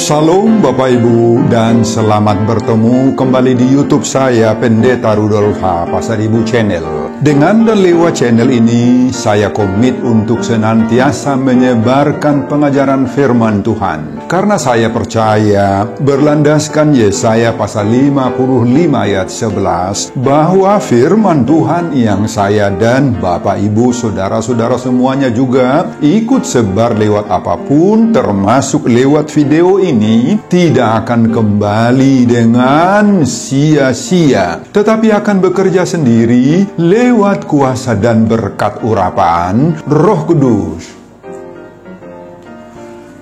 Salam Bapak Ibu dan selamat bertemu kembali di YouTube saya, Pendeta Rudolf H. Pasaribu Channel. Dengan dan lewat channel ini, saya komit untuk senantiasa menyebarkan pengajaran firman Tuhan. Karena saya percaya, berlandaskan Yesaya pasal 55 ayat 11, bahwa firman Tuhan yang saya dan Bapak Ibu, saudara-saudara semuanya juga ikut sebar lewat apapun, termasuk lewat video ini, tidak akan kembali dengan sia-sia, tetapi akan bekerja sendiri lewat kuasa dan berkat urapan Roh Kudus.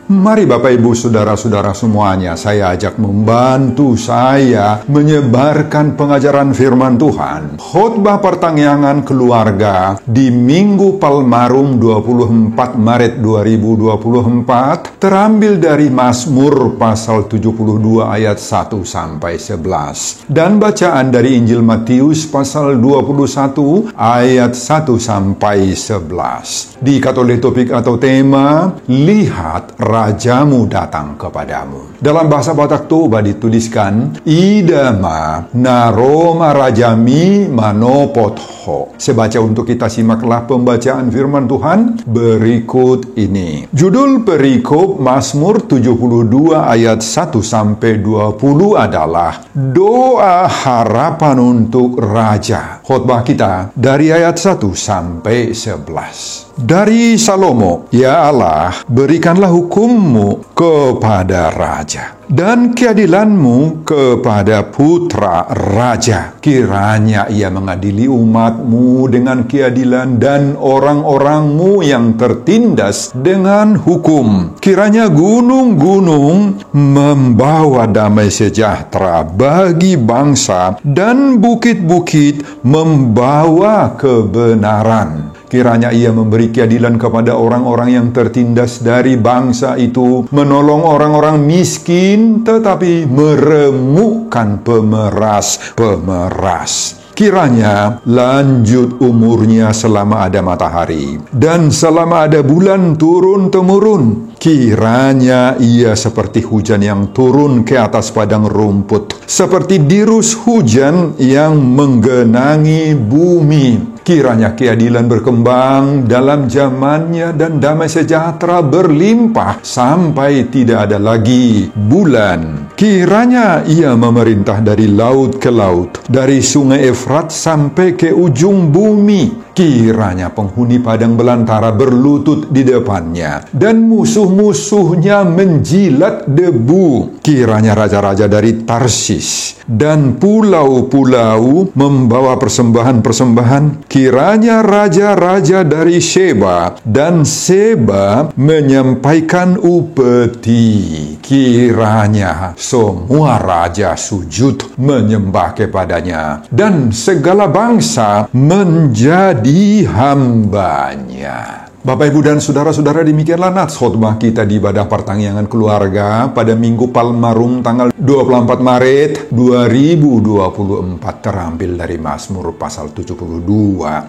Mari Bapak Ibu saudara-saudara semuanya, saya ajak membantu saya menyebarkan pengajaran firman Tuhan. Khotbah pertangyangan keluarga di Minggu Palmarum 24 Maret 2024 terambil dari Mazmur pasal 72 ayat 1 sampai 11 dan bacaan dari Injil Matius pasal 21 ayat 1 sampai 11. Diikat oleh topik atau tema, lihat Rajamu datang kepadamu. Dalam bahasa Batak Toba dituliskan, Idama naroma rajami manopotho. Sebaca untuk kita simaklah pembacaan firman Tuhan berikut ini. Judul perikop Mazmur 72 ayat 1 sampai 20 adalah doa harapan untuk raja. Khotbah kita dari ayat 1 sampai 11. Dari Salomo, ya Allah, berikanlah hukum-Mu kepada raja dan keadilan-Mu kepada putra raja. Kiranya ia mengadili umat-Mu dengan keadilan dan orang-orang-Mu yang tertindas dengan hukum. Kiranya gunung-gunung membawa damai sejahtera bagi bangsa dan bukit-bukit membawa kebenaran. Kiranya ia memberi keadilan kepada orang-orang yang tertindas dari bangsa itu, menolong orang-orang miskin, tetapi meremukkan pemeras-pemeras. Kiranya lanjut umurnya selama ada matahari, dan selama ada bulan turun-temurun. Kiranya ia seperti hujan yang turun ke atas padang rumput, seperti dirus hujan yang menggenangi bumi. Kiranya keadilan berkembang dalam zamannya dan damai sejahtera berlimpah sampai tidak ada lagi bulan. Kiranya ia memerintah dari laut ke laut, dari sungai Efrat sampai ke ujung bumi. Kiranya penghuni padang belantara berlutut di depannya, dan musuh-musuhnya menjilat debu. Kiranya raja-raja dari Tarsis dan pulau-pulau membawa persembahan-persembahan. Kiranya raja-raja dari Sheba dan Seba menyampaikan upeti. Kiranya semua raja sujud menyembah kepadanya, dan segala bangsa menjadi hambanya. Bapak, Ibu, dan saudara-saudara, demikianlah nats khotbah kita di ibadah pertangyangan keluarga pada Minggu Palmarum tanggal 24 Maret 2024 terambil dari Mazmur pasal 72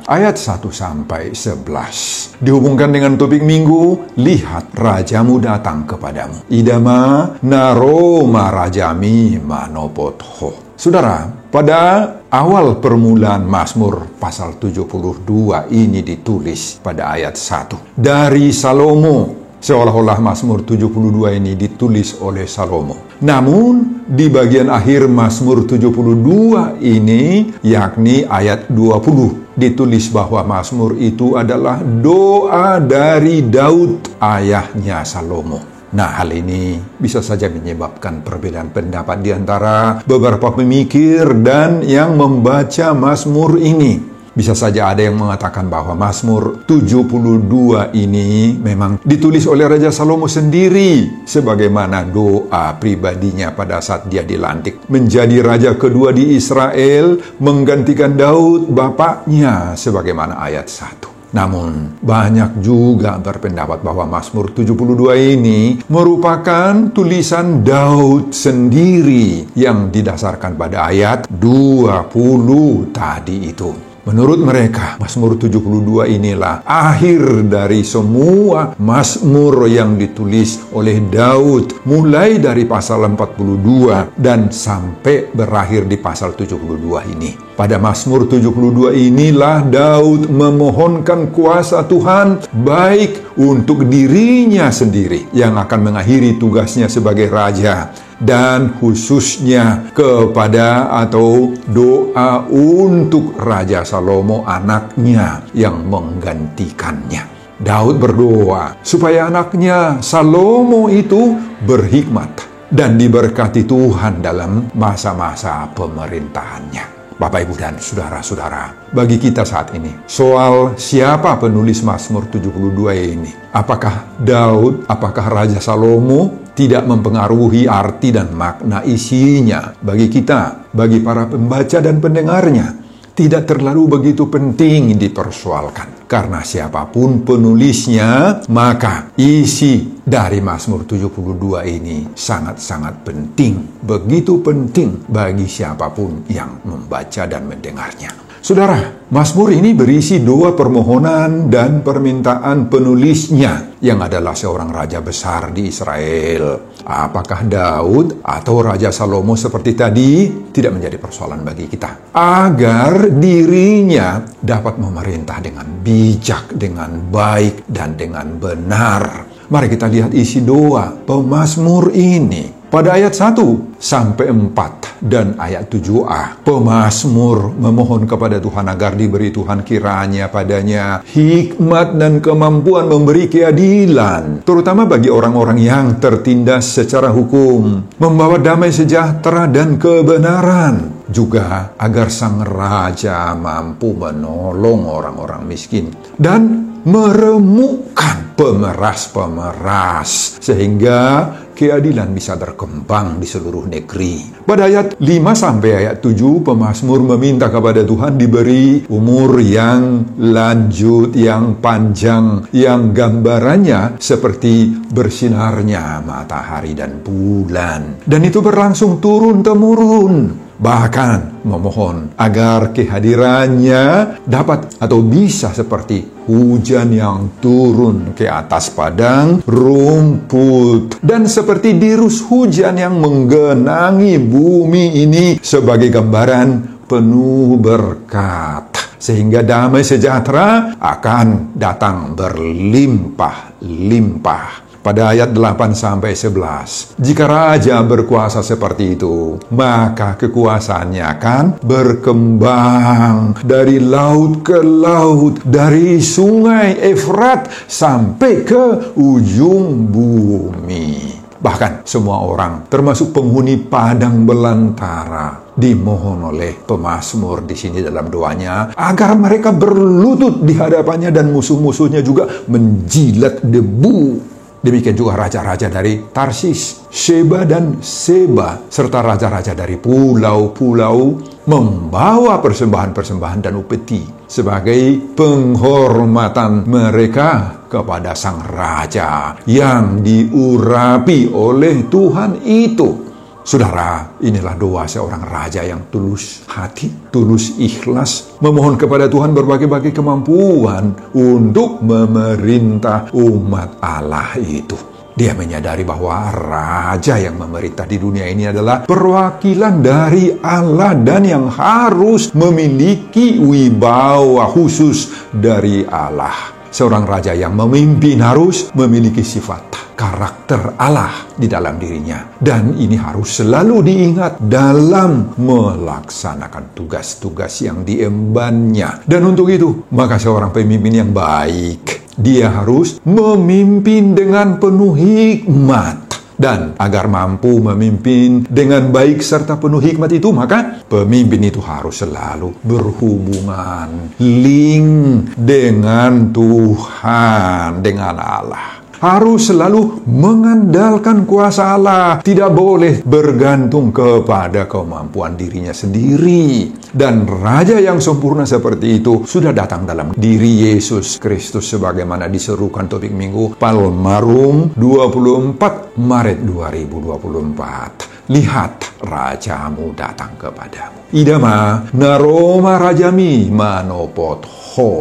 ayat 1 sampai 11. Dihubungkan dengan topik minggu, lihat Rajamu datang kepadamu. Idama naroma rajami manopotho. Saudara, pada awal permulaan Mazmur pasal 72 ini ditulis pada ayat 1 dari Salomo. Seolah-olah Mazmur 72 ini ditulis oleh Salomo. Namun di bagian akhir Mazmur 72 ini, yakni ayat 20, ditulis bahwa Mazmur itu adalah doa dari Daud, ayahnya Salomo. Nah, hal ini bisa saja menyebabkan perbedaan pendapat di antara beberapa pemikir dan yang membaca Mazmur ini. Bisa saja ada yang mengatakan bahwa Mazmur 72 ini memang ditulis oleh Raja Salomo sendiri sebagaimana doa pribadinya pada saat dia dilantik menjadi raja kedua di Israel, menggantikan Daud bapaknya sebagaimana ayat 1. Namun, banyak juga berpendapat bahwa Mazmur 72 ini merupakan tulisan Daud sendiri yang didasarkan pada ayat 20 tadi itu. Menurut mereka, Mazmur 72 inilah akhir dari semua Mazmur yang ditulis oleh Daud, mulai dari pasal 42 dan sampai berakhir di pasal 72 ini. Pada Mazmur 72 inilah Daud memohonkan kuasa Tuhan baik untuk dirinya sendiri yang akan mengakhiri tugasnya sebagai raja, dan khususnya kepada atau doa untuk Raja Salomo anaknya yang menggantikannya. Daud berdoa supaya anaknya Salomo itu berhikmat dan diberkati Tuhan dalam masa-masa pemerintahannya. Bapak, Ibu, dan saudara-saudara, bagi kita saat ini, soal siapa penulis Mazmur 72 ini, apakah Daud, apakah Raja Salomo, tidak mempengaruhi arti dan makna isinya bagi kita, bagi para pembaca dan pendengarnya. Tidak terlalu begitu penting dipersoalkan. Karena siapapun penulisnya, maka isi dari Mazmur 72 ini sangat-sangat penting. Begitu penting bagi siapapun yang membaca dan mendengarnya. Saudara, Mazmur ini berisi doa permohonan dan permintaan penulisnya yang adalah seorang raja besar di Israel. Apakah Daud atau Raja Salomo seperti tadi tidak menjadi persoalan bagi kita. Agar dirinya dapat memerintah dengan bijak, dengan baik, dan dengan benar. Mari kita lihat isi doa pemazmur ini. Pada ayat 1 sampai 4 dan ayat 7a, pemazmur memohon kepada Tuhan agar diberi Tuhan kiranya padanya hikmat dan kemampuan memberi keadilan, terutama bagi orang-orang yang tertindas secara hukum, membawa damai sejahtera dan kebenaran, juga agar sang raja mampu menolong orang-orang miskin dan meremukkan pemeras-pemeras sehingga keadilan bisa berkembang di seluruh negeri. Pada ayat 5 sampai ayat 7, pemazmur meminta kepada Tuhan diberi umur yang lanjut, yang panjang, yang gambarannya seperti bersinarnya matahari dan bulan. Dan itu berlangsung turun-temurun. Bahkan memohon agar kehadirannya dapat atau bisa seperti hujan yang turun ke atas padang rumput, dan seperti dirus hujan yang menggenangi bumi ini sebagai gambaran penuh berkat, sehingga damai sejahtera akan datang berlimpah-limpah. Pada ayat 8 sampai 11, jika raja berkuasa seperti itu, maka kekuasaannya akan berkembang dari laut ke laut, dari sungai Efrat sampai ke ujung bumi. Bahkan semua orang, termasuk penghuni padang belantara, dimohon oleh pemazmur di sini dalam doanya agar mereka berlutut di hadapannya dan musuh-musuhnya juga menjilat debu. Demikian juga raja-raja dari Tarsis, Sheba dan Seba, serta raja-raja dari pulau-pulau membawa persembahan-persembahan dan upeti sebagai penghormatan mereka kepada sang raja yang diurapi oleh Tuhan itu. Saudara, inilah doa seorang raja yang tulus hati, tulus ikhlas, memohon kepada Tuhan berbagai-bagai kemampuan untuk memerintah umat Allah itu. Dia menyadari bahwa raja yang memerintah di dunia ini adalah perwakilan dari Allah dan yang harus memiliki wibawa khusus dari Allah. Seorang raja yang memimpin harus memiliki sifat karakter Allah di dalam dirinya. Dan ini harus selalu diingat dalam melaksanakan tugas-tugas yang diembannya. Dan untuk itu, maka seorang pemimpin yang baik, dia harus memimpin dengan penuh hikmat. Dan agar mampu memimpin dengan baik serta penuh hikmat itu, maka pemimpin itu harus selalu berhubungan, link dengan Tuhan, dengan Allah. Harus selalu mengandalkan kuasa Allah. Tidak boleh bergantung kepada kemampuan dirinya sendiri. Dan raja yang sempurna seperti itu sudah datang dalam diri Yesus Kristus sebagaimana diserukan topik minggu Palmarum 24 Maret 2024. lihat rajamu datang kepadamu. Idama naroma rajami manopot ho.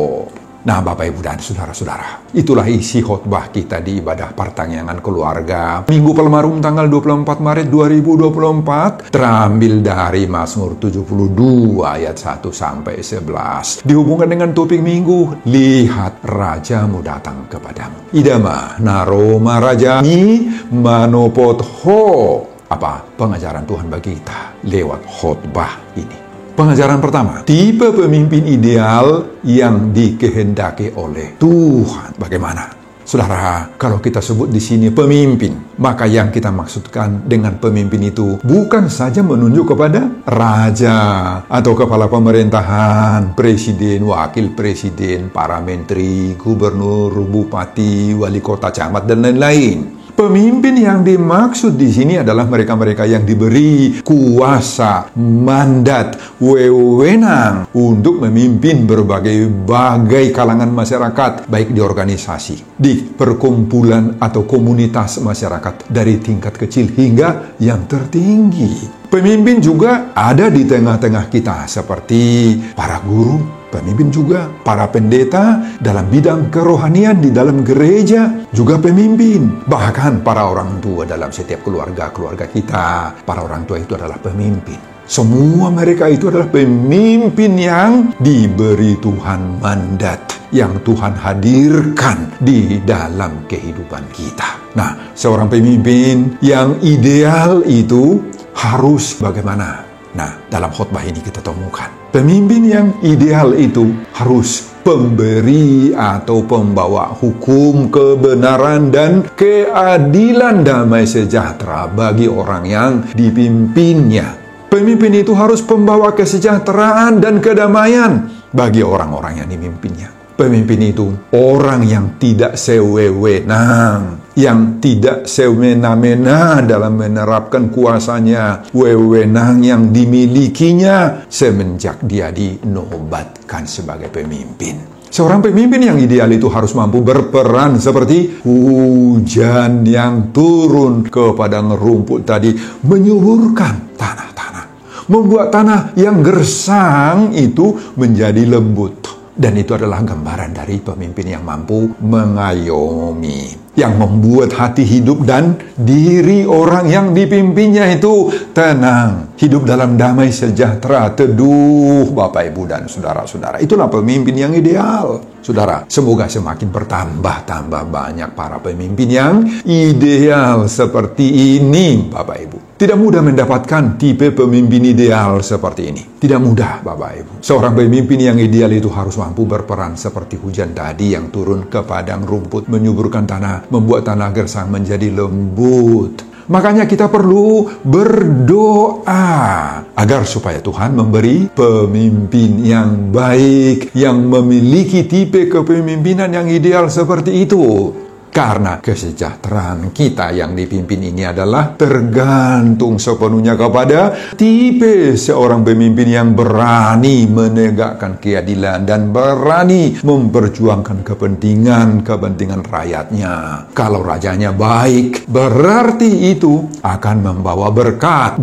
Nah, Bapak, Ibu, dan saudara-saudara, itulah isi khotbah kita di ibadah pertanggungan keluarga Minggu Palmarum tanggal 24 Maret 2024, terambil dari Mazmur 72 ayat 1 sampai 11. Dihubungkan dengan topik minggu, lihat rajamu datang kepadamu. Idama naroma rajami manopot ho. Apa pengajaran Tuhan bagi kita lewat khotbah ini? Pengajaran pertama, tipe pemimpin ideal yang dikehendaki oleh Tuhan. Bagaimana? Saudara, kalau kita sebut di sini pemimpin, maka yang kita maksudkan dengan pemimpin itu bukan saja menunjuk kepada raja atau kepala pemerintahan, presiden, wakil presiden, para menteri, gubernur, bupati, wali kota, camat, dan lain-lain. Pemimpin yang dimaksud di sini adalah mereka-mereka yang diberi kuasa, mandat, wewenang untuk memimpin berbagai kalangan masyarakat, baik di organisasi, di perkumpulan atau komunitas masyarakat dari tingkat kecil hingga yang tertinggi. Pemimpin juga ada di tengah-tengah kita seperti para guru, pemimpin juga para pendeta dalam bidang kerohanian di dalam gereja, juga pemimpin. Bahkan para orang tua dalam setiap keluarga kita, para orang tua itu adalah pemimpin. Semua mereka itu adalah pemimpin yang diberi Tuhan mandat, yang Tuhan hadirkan di dalam kehidupan kita. Nah, seorang pemimpin yang ideal itu harus bagaimana? Nah, dalam khotbah ini kita temukan pemimpin yang ideal itu harus pemberi atau pembawa hukum, kebenaran, dan keadilan damai sejahtera bagi orang yang dipimpinnya. Pemimpin itu harus pembawa kesejahteraan dan kedamaian bagi orang-orang yang dipimpinnya. Pemimpin itu orang yang tidak sewenang, yang tidak semena-mena dalam menerapkan kuasanya, wewenang yang dimilikinya semenjak dia dinobatkan sebagai pemimpin. Seorang pemimpin yang ideal itu harus mampu berperan seperti hujan yang turun ke padang rumput tadi, menyuburkan tanah-tanah, membuat tanah yang gersang itu menjadi lembut. Dan itu adalah gambaran dari pemimpin yang mampu mengayomi, yang membuat hati hidup dan diri orang yang dipimpinnya itu tenang, hidup dalam damai sejahtera, teduh. Bapak, Ibu, dan saudara-saudara, itulah pemimpin yang ideal. Saudara, semoga semakin bertambah banyak para pemimpin yang ideal seperti ini, Bapak, Ibu. Tidak mudah mendapatkan tipe pemimpin ideal seperti ini. Tidak mudah, Bapak, Ibu. Seorang pemimpin yang ideal itu harus mampu berperan seperti hujan tadi yang turun ke padang rumput, menyuburkan tanah, membuat tanah gersang menjadi lembut. Makanya kita perlu berdoa agar supaya Tuhan memberi pemimpin yang baik, yang memiliki tipe kepemimpinan yang ideal seperti itu. Karena kesejahteraan kita yang dipimpin ini adalah tergantung sepenuhnya kepada tipe seorang pemimpin yang berani menegakkan keadilan dan berani memperjuangkan kepentingan rakyatnya. Kalau rajanya baik, berarti itu akan membawa berkat.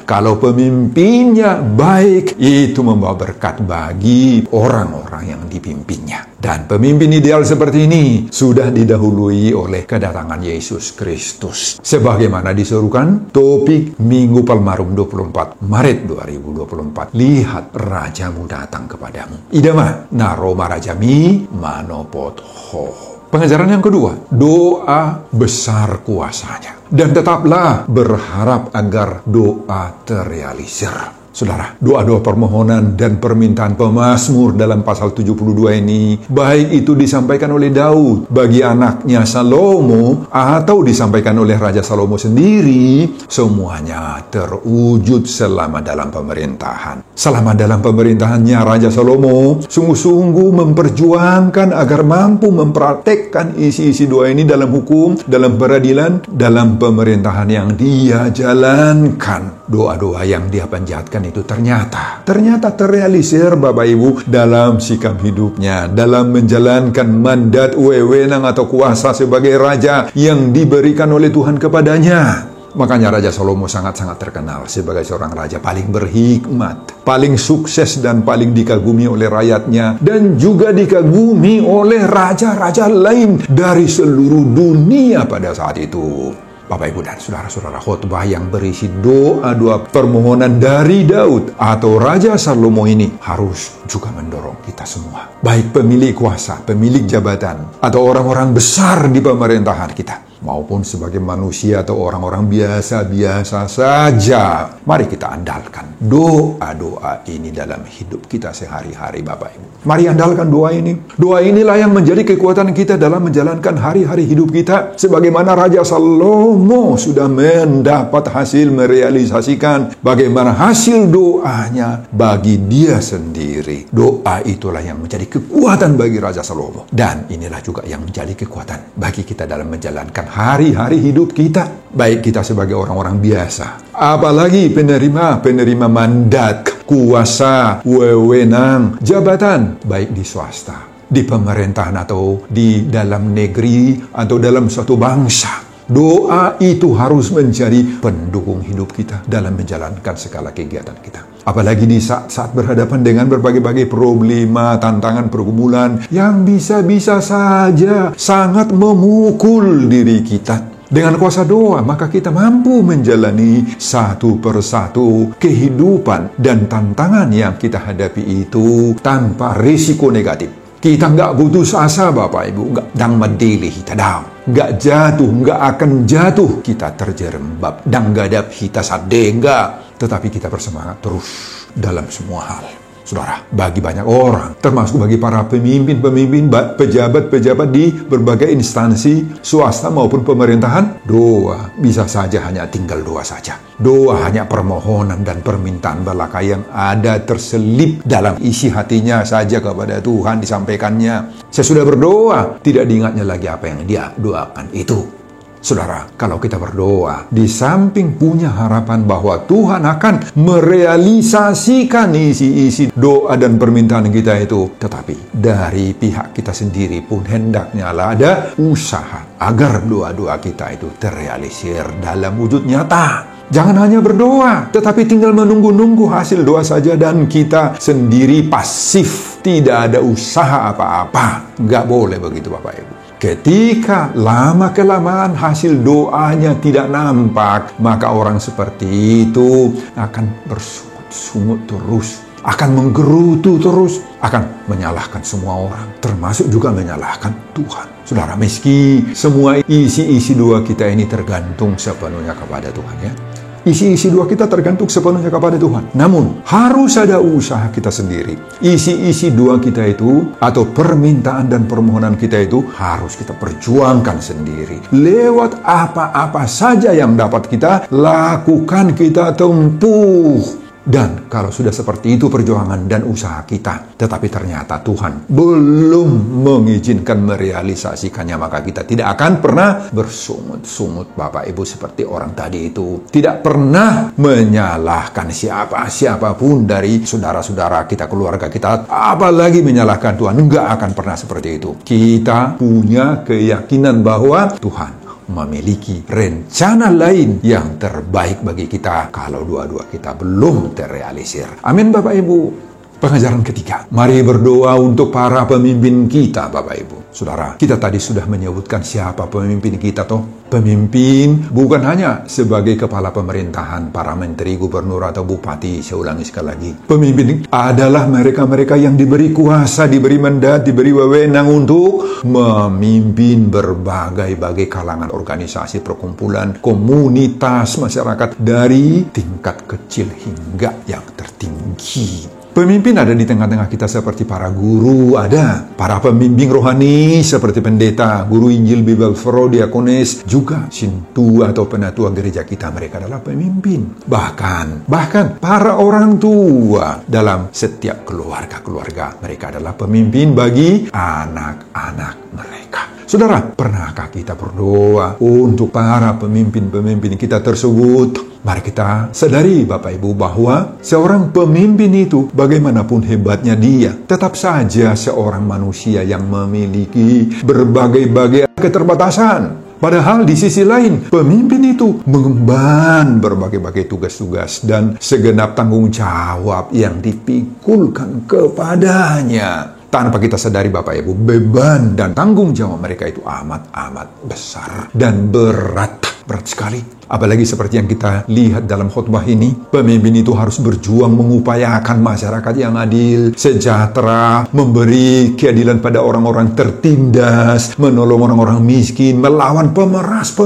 Kalau pemimpinnya baik, itu membawa berkat bagi orang-orang yang dipimpinnya. Dan pemimpin ideal seperti ini sudah didahului oleh kedatangan Yesus Kristus. Sebagaimana diserukan topik Minggu Palmarum 24 Maret 2024. Lihat rajamu datang kepadamu. Idama naroma rajami manopot ho. Pengajaran yang kedua, doa besar kuasanya. Dan tetaplah berharap agar doa terrealisir. Saudara, doa-doa permohonan dan permintaan pemazmur dalam pasal 72 ini, baik itu disampaikan oleh Daud bagi anaknya Salomo atau disampaikan oleh Raja Salomo sendiri, semuanya terwujud selama dalam pemerintahan. Selama dalam pemerintahannya Raja Salomo sungguh-sungguh memperjuangkan agar mampu mempraktekkan isi-isi doa ini dalam hukum, dalam peradilan, dalam pemerintahan yang dia jalankan. Doa-doa yang dia panjatkan itu ternyata terrealisir, Bapak Ibu, dalam sikap hidupnya, dalam menjalankan mandat wewenang atau kuasa sebagai raja yang diberikan oleh Tuhan kepadanya. Makanya Raja Salomo sangat-sangat terkenal sebagai seorang raja paling berhikmat, paling sukses dan paling dikagumi oleh rakyatnya, dan juga dikagumi oleh raja-raja lain dari seluruh dunia pada saat itu. Bapak, Ibu, dan saudara-saudara, khotbah yang berisi doa-doa permohonan dari Daud atau Raja Salomo ini harus juga mendorong kita semua, baik pemilik kuasa, pemilik jabatan, atau orang-orang besar di pemerintahan kita, maupun sebagai manusia atau orang-orang biasa-biasa saja. Mari kita andalkan doa-doa ini dalam hidup kita sehari-hari, Bapak Ibu. Mari andalkan doa ini. Doa inilah yang menjadi kekuatan kita dalam menjalankan hari-hari hidup kita. Sebagaimana Raja Salomo sudah mendapat hasil merealisasikan bagaimana hasil doanya bagi dia sendiri. Doa itulah yang menjadi kekuatan bagi Raja Salomo. Dan inilah juga yang menjadi kekuatan bagi kita dalam menjalankan hari-hari hidup kita, baik kita sebagai orang-orang biasa, apalagi penerima mandat, kuasa, wewenang, jabatan, baik di swasta, di pemerintahan, atau di dalam negeri, atau dalam suatu bangsa. Doa itu harus menjadi pendukung hidup kita dalam menjalankan segala kegiatan kita. Apalagi di saat berhadapan dengan berbagai-bagai problema, tantangan, pergumulan yang bisa-bisa saja sangat memukul diri kita. Dengan kuasa doa, maka kita mampu menjalani satu persatu kehidupan dan tantangan yang kita hadapi itu tanpa risiko negatif. Kita nggak putus asa, Bapak Ibu, nggak dang medilih tadang, nggak jatuh, nggak akan jatuh. Kita terjerembab, dang gadap hita sadengga, tetapi kita bersemangat terus dalam semua hal. Saudara, bagi banyak orang, termasuk bagi para pemimpin-pemimpin, pejabat-pejabat di berbagai instansi, swasta maupun pemerintahan, doa bisa saja hanya tinggal doa saja. Doa hanya permohonan dan permintaan belaka yang ada terselip dalam isi hatinya saja kepada Tuhan disampaikannya. Sesudah berdoa, tidak diingatnya lagi apa yang dia doakan itu. Saudara, kalau kita berdoa, di samping punya harapan bahwa Tuhan akan merealisasikan isi-isi doa dan permintaan kita itu, tetapi dari pihak kita sendiri pun hendaknya ada usaha agar doa-doa kita itu terrealisir dalam wujud nyata. Jangan hanya berdoa, tetapi tinggal menunggu-nunggu hasil doa saja dan kita sendiri pasif, tidak ada usaha apa-apa. Nggak boleh begitu, Bapak Ibu. Ketika lama-kelamaan hasil doanya tidak nampak, maka orang seperti itu akan bersungut-sungut terus, akan menggerutu terus, akan menyalahkan semua orang, termasuk juga menyalahkan Tuhan. Saudara, meski semua isi-isi doa kita ini tergantung sepenuhnya kepada Tuhan, ya. Isi-isi doa kita tergantung sepenuhnya kepada Tuhan. Namun, harus ada usaha kita sendiri. Isi-isi doa kita itu, atau permintaan dan permohonan kita itu, harus kita perjuangkan sendiri. Lewat apa-apa saja yang dapat kita lakukan, kita tempuh. Dan kalau sudah seperti itu perjuangan dan usaha kita, tetapi ternyata Tuhan belum mengizinkan merealisasikannya, maka kita tidak akan pernah bersungut-sungut, Bapak Ibu, seperti orang tadi itu. Tidak pernah menyalahkan siapapun dari saudara-saudara kita, keluarga kita, apalagi menyalahkan Tuhan. Enggak akan pernah seperti itu. Kita punya keyakinan bahwa Tuhan memiliki rencana lain yang terbaik bagi kita kalau doa-doa kita belum terrealisir. Amin, Bapak Ibu. Pengajaran ketiga, mari berdoa untuk para pemimpin kita, Bapak Ibu. Saudara, kita tadi sudah menyebutkan siapa pemimpin kita toh. Pemimpin bukan hanya sebagai kepala pemerintahan, para menteri, gubernur, atau bupati. Saya ulangi sekali lagi. Pemimpin adalah mereka-mereka yang diberi kuasa, diberi mandat, diberi wewenang untuk memimpin berbagai-bagai kalangan, organisasi, perkumpulan, komunitas, masyarakat, dari tingkat kecil hingga yang tertinggi. Pemimpin ada di tengah-tengah kita seperti para guru, ada para pembimbing rohani seperti pendeta, guru Injil, Bible Pro, diakonis, juga sintu atau penatua gereja kita, mereka adalah pemimpin. Bahkan para orang tua dalam setiap keluarga, mereka adalah pemimpin bagi anak-anak mereka. Saudara, pernahkah kita berdoa untuk para pemimpin-pemimpin kita tersebut? Mari kita sadari, Bapak Ibu, bahwa seorang pemimpin itu, bagaimanapun hebatnya dia, tetap saja seorang manusia yang memiliki berbagai-bagai keterbatasan. Padahal di sisi lain, pemimpin itu mengemban berbagai-bagai tugas-tugas dan segenap tanggung jawab yang dipikulkan kepadanya. Tanpa kita sadari Bapak Ibu, beban dan tanggung jawab mereka itu amat besar dan berat sekali. Apalagi seperti yang kita lihat dalam khotbah ini, pemimpin itu harus berjuang mengupayakan masyarakat yang adil, sejahtera, memberi keadilan pada orang-orang tertindas, menolong orang-orang miskin, melawan pemeras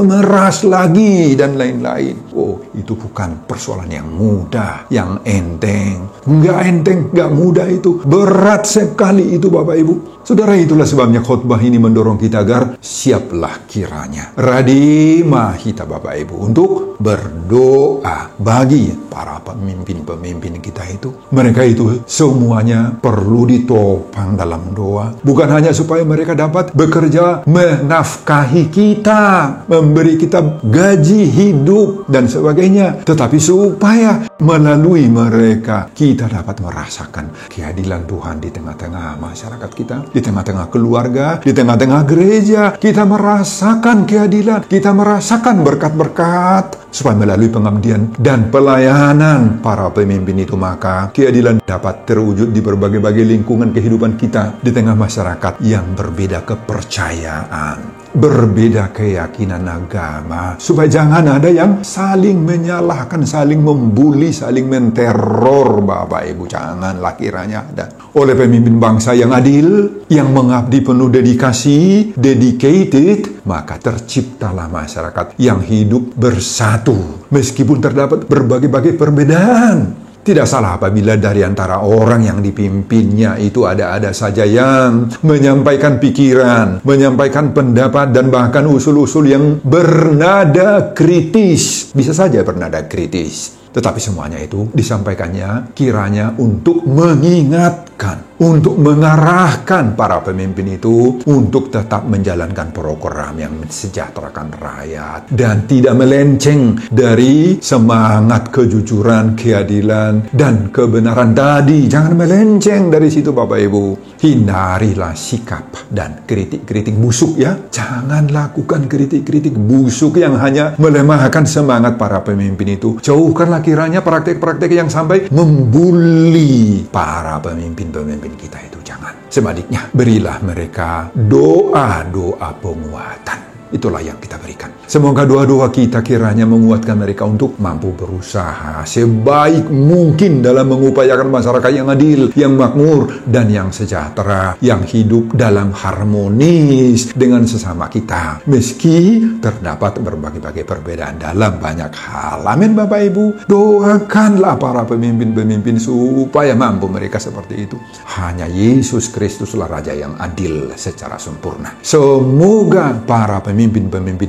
lagi, dan lain-lain. Oh, itu bukan persoalan yang mudah, yang enteng. Nggak enteng, nggak mudah itu. Berat sekali itu Bapak Ibu. Saudara, itulah sebabnya khotbah ini mendorong kita agar siaplah kiranya. Radimah kita Bapak Ibu untuk berdoa bagi para pemimpin-pemimpin kita itu. Mereka itu semuanya perlu ditopang dalam doa. Bukan hanya supaya mereka dapat bekerja menafkahi kita, memberi kita gaji hidup dan sebagainya. Tetapi supaya melalui mereka kita dapat merasakan keadilan Tuhan di tengah-tengah masyarakat kita, di tengah-tengah keluarga, di tengah-tengah gereja. Kita merasakan keadilan, kita merasakan berkat-berkat, supaya melalui pengabdian dan pelayanan para pemimpin itu, maka keadilan dapat terwujud di berbagai-bagai lingkungan kehidupan kita, di tengah masyarakat yang berbeda kepercayaan, berbeda keyakinan agama, supaya jangan ada yang saling menyalahkan, saling membuli, saling menteror Bapak Ibu. Janganlah kiranya ada. Oleh pemimpin bangsa yang adil, yang mengabdi penuh dedikasi, dedicated, maka terciptalah masyarakat yang hidup bersatu meskipun terdapat berbagai-bagai perbedaan. Tidak salah apabila dari antara orang yang dipimpinnya itu ada saja yang menyampaikan pikiran, menyampaikan pendapat, dan bahkan usul-usul yang bernada kritis. Bisa saja bernada kritis. Tetapi semuanya itu disampaikannya kiranya untuk mengingatkan, untuk mengarahkan para pemimpin itu untuk tetap menjalankan program yang mensejahterakan rakyat dan tidak melenceng dari semangat kejujuran, keadilan, dan kebenaran tadi. Jangan melenceng dari situ Bapak Ibu. Hindarilah sikap dan kritik-kritik busuk ya. Jangan lakukan kritik-kritik busuk yang hanya melemahkan semangat para pemimpin itu. Jauhkanlah kiranya praktek-praktek yang sampai membuli para pemimpin-pemimpin kita itu. Jangan. Sebaliknya, berilah mereka doa-doa penguatan. Itulah yang kita berikan. Semoga doa-doa kita kiranya menguatkan mereka untuk mampu berusaha sebaik mungkin dalam mengupayakan masyarakat yang adil, yang makmur, dan yang sejahtera, yang hidup dalam harmonis dengan sesama kita. Meski terdapat berbagai-bagai perbedaan dalam banyak hal. Amin Bapak Ibu. Doakanlah para pemimpin-pemimpin supaya mampu mereka seperti itu. Hanya Yesus Kristuslah Raja yang adil secara sempurna. Semoga para pemimpin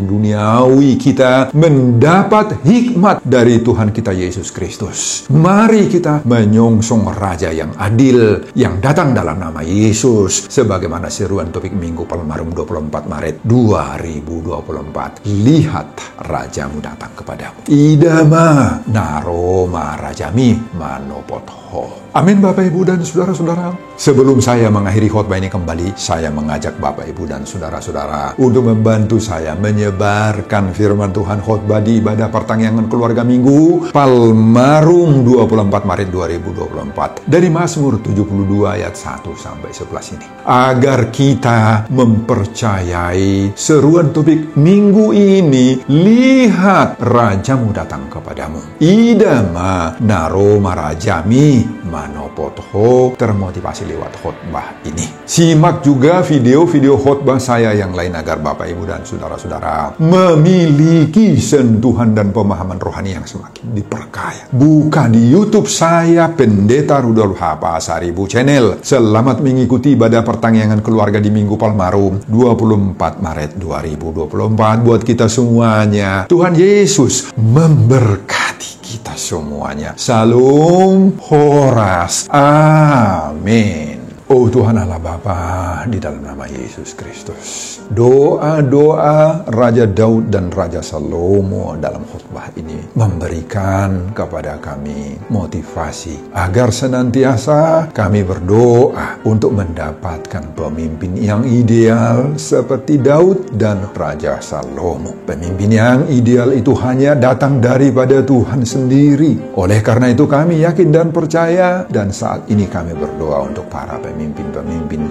duniawi kita mendapat hikmat dari Tuhan kita Yesus Kristus. Mari kita menyongsong Raja yang adil yang datang dalam nama Yesus, sebagaimana seruan topik Minggu Palmarum 24 Maret 2024. Lihat Rajamu datang kepadamu. Idama naroma rajami manopotho. Amin Bapak Ibu dan saudara-saudara. Sebelum saya mengakhiri khotbah ini kembali, saya mengajak Bapak Ibu dan saudara-saudara untuk membantu saya menyebarkan firman Tuhan khotbah di ibadah pertanggihan keluarga Minggu Palmarum 24 Maret 2024 dari Mazmur 72 ayat 1 sampai 11 ini. Agar kita mempercayai seruan topik minggu ini, lihat Rajamu datang kepadamu. Idama naroma rajami manopotho, termotivasi lewat khotbah ini. Simak juga video-video khotbah saya yang lain agar Bapak Ibu dan saudara-saudara memiliki sentuhan dan pemahaman rohani yang semakin diperkaya. Buka di YouTube saya, Pendeta Rudolf H. Pasaribu Channel. Selamat mengikuti ibadah pertanggihan keluarga di Minggu Palmarum 24 Maret 2024 buat kita semuanya. Tuhan Yesus memberkati kita semuanya. Salam Horas. Amin. Oh Tuhan Allah Bapa, di dalam nama Yesus Kristus, doa-doa Raja Daud dan Raja Salomo dalam khotbah ini memberikan kepada kami motivasi agar senantiasa kami berdoa untuk mendapatkan pemimpin yang ideal seperti Daud dan Raja Salomo. Pemimpin yang ideal itu hanya datang daripada Tuhan sendiri. Oleh karena itu kami yakin dan percaya, dan saat ini kami berdoa untuk para pemimpin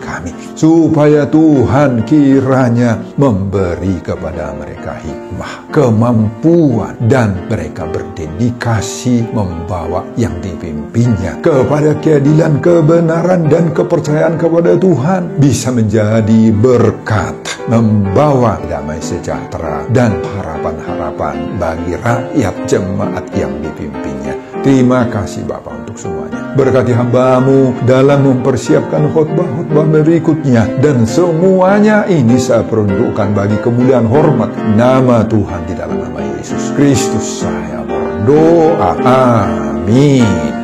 kami, supaya Tuhan kiranya memberi kepada mereka hikmah, kemampuan, dan mereka berdedikasi membawa yang dipimpinnya kepada keadilan, kebenaran, dan kepercayaan kepada Tuhan, bisa menjadi berkat, membawa damai sejahtera dan harapan-harapan bagi rakyat jemaat yang dipimpinnya. Terima kasih Bapa untuk semuanya. Berkati hamba-Mu dalam mempersiapkan khotbah-khotbah berikutnya, dan semuanya ini saya peruntukkan bagi kemuliaan hormat nama Tuhan. Di dalam nama Yesus Kristus saya berdoa. Amin.